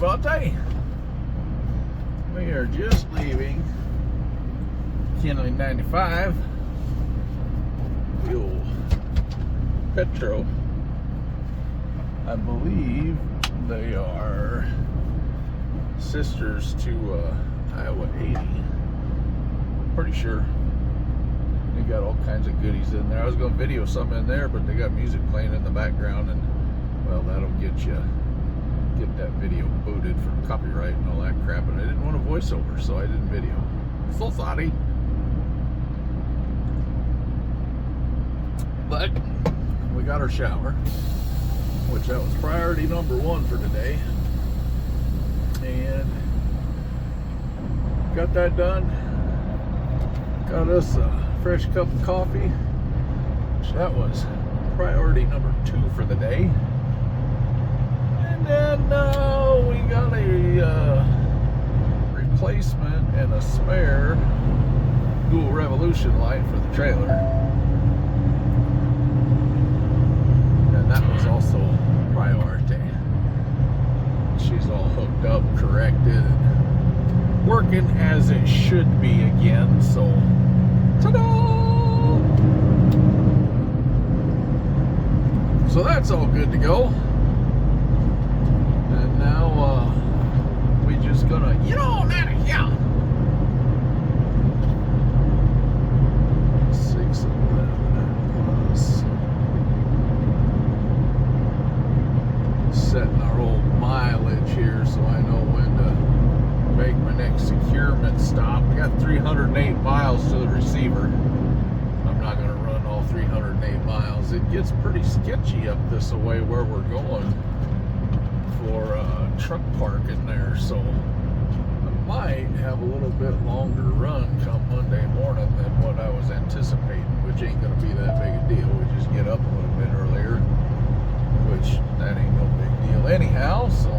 everybody. We are just leaving I-95. The old Petro. I believe they are sisters to I-80. Pretty sure. They got all kinds of goodies in there. I was going to video something in there, but they got music playing in the background, and well, that'll get that video booted for copyright and all that crap. And I didn't want a voiceover, so I didn't video. So sorry. But we got our shower, which that was priority number one for today, and got that done. Got us a fresh cup of coffee, which that was priority number 2 for the day. And then we got a replacement and a spare dual revolution light for the trailer, and that was also priority. She's all hooked up, corrected, and working as it should be again. So ta-da! So that's all good to go. And now we just gonna get on out of here. 611 plus. Setting our old mileage here so I know when to make my next securement stop. I got 308 miles to the receiver. I'm not going to run all 308 miles. It gets pretty sketchy up this way where we're going for truck parking there, so I might have a little bit longer run come Monday morning than what I was anticipating, which ain't going to be that big a deal. We just get up a little bit earlier, which that ain't no big deal anyhow. So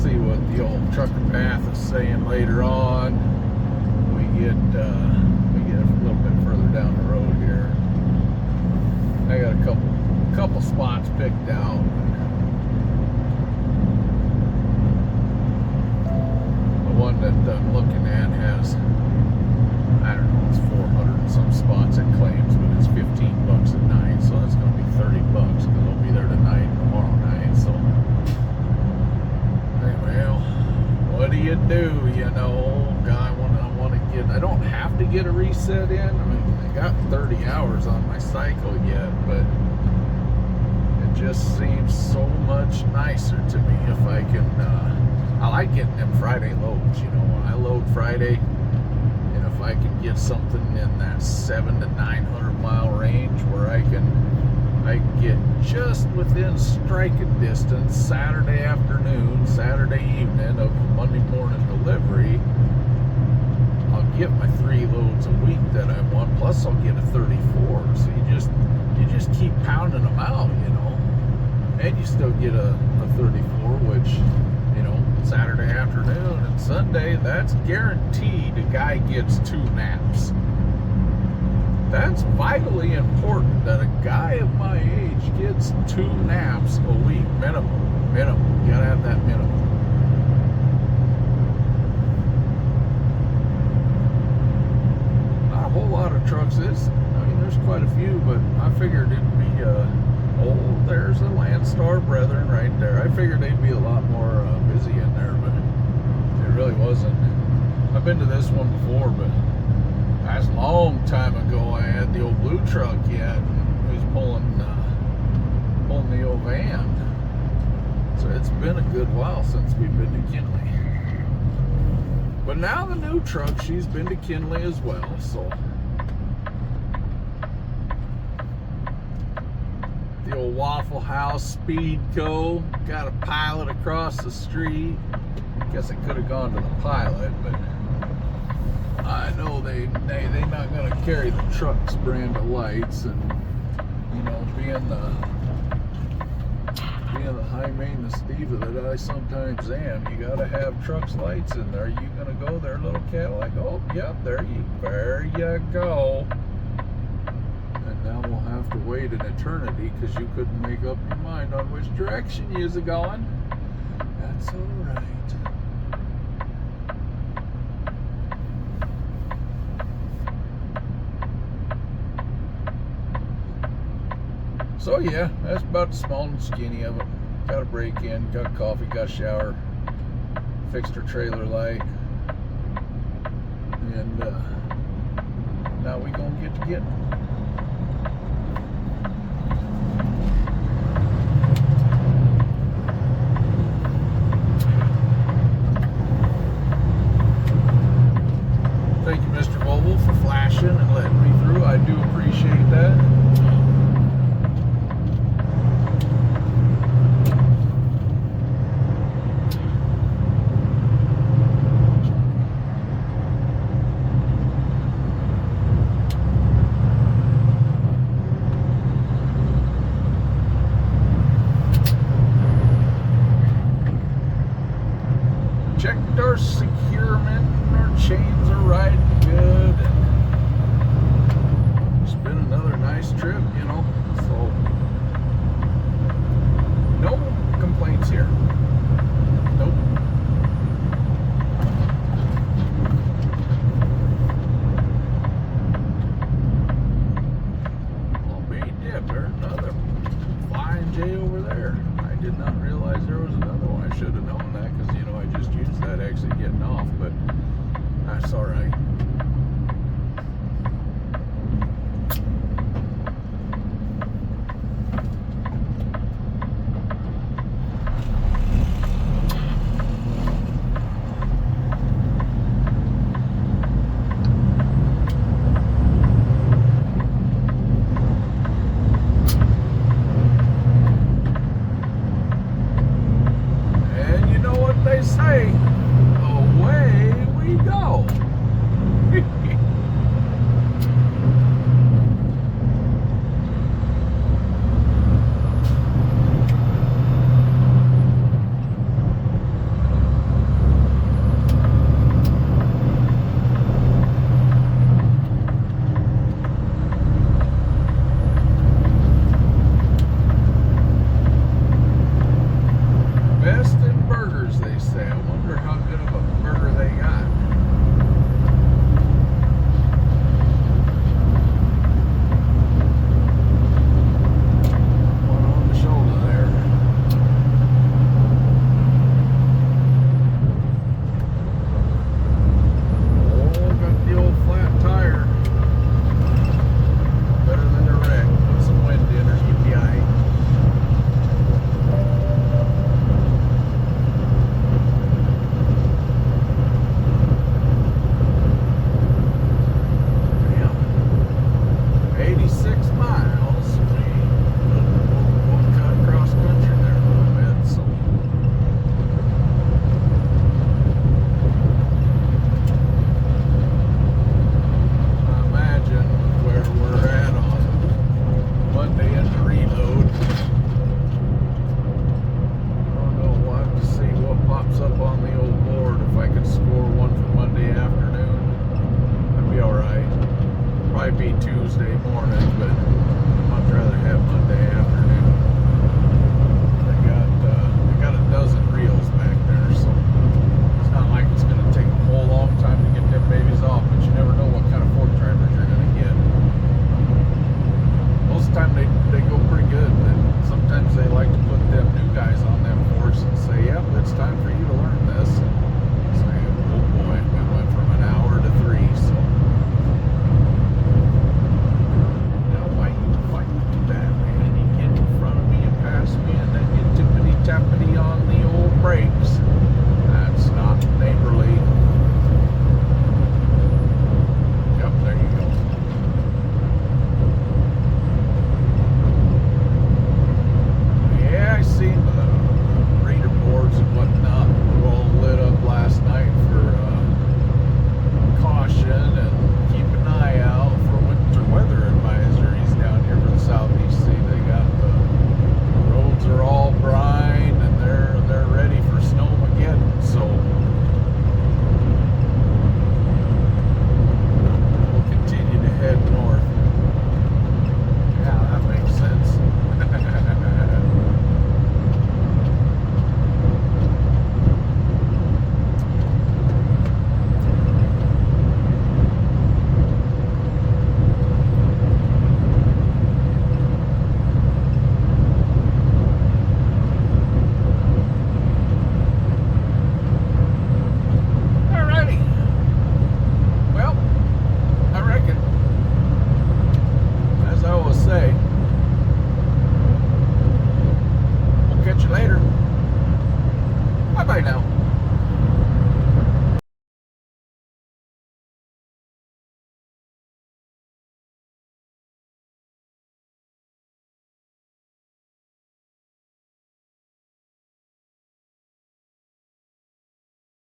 see what the old trucker path is saying later on. We get a little bit further down the road here. I got a couple spots picked out. The one that I'm looking at has, I don't know, it's 400 and some spots it claims, but it's $15 a night, so that's going to be $30 because I'll be there tonight and tomorrow night. So well, what do you do? You know, I want to get. I don't have to get a reset in. I mean, I got 30 hours on my cycle yet, but it just seems so much nicer to me if I can. I like getting them Friday loads. You know, I load Friday, and if I can get something in that 700 to 900 mile range where I can get just within striking distance Saturday afternoon, Saturday evening of Monday morning delivery, I'll get my 3 loads a week that I want, plus I'll get a 34. So you just keep pounding them out, you know, and you still get a 34, which, you know, Saturday afternoon and Sunday, that's guaranteed a guy gets 2 naps. That's vitally important that a guy of my age gets 2 naps a week minimum. You gotta have that minimum. Not a whole lot of trucks. There's quite a few, but I figured it'd be there's the Landstar Brethren right there. I figured they'd be a lot more busy in there, but it really wasn't. I've been to this one before, but that's a long time ago. I had the old blue truck yet. He was pulling the old van. So it's been a good while since we've been to Kinley. But now the new truck, she's been to Kinley as well. So the old Waffle House Speed Co. Got a pilot across the street. Guess I could have gone to the pilot, but I know they're not going to carry the truck's brand of lights, and you know, being the high maintenance diva that I sometimes am, you got to have truck's lights in there. You going to go there, little Cadillac? Oh, yep, there you go. And now we'll have have to wait an eternity because you couldn't make up your mind on which direction you was going. That's all right. So yeah, that's about the small and skinny of it. Got a break in, got coffee, got a shower, fixed her trailer light, and now we gonna get to getting. Thank you, Mr. Volvo, for flashing and letting me through. I do appreciate that. Checked our securement, our chains are riding good, and it's been another nice trip, you know, so no complaints here. Nope. Well, yeah, there's another flying J over there. I did not realize there was another one. I should have known that because, you know, I just used that exit getting off, but that's all right.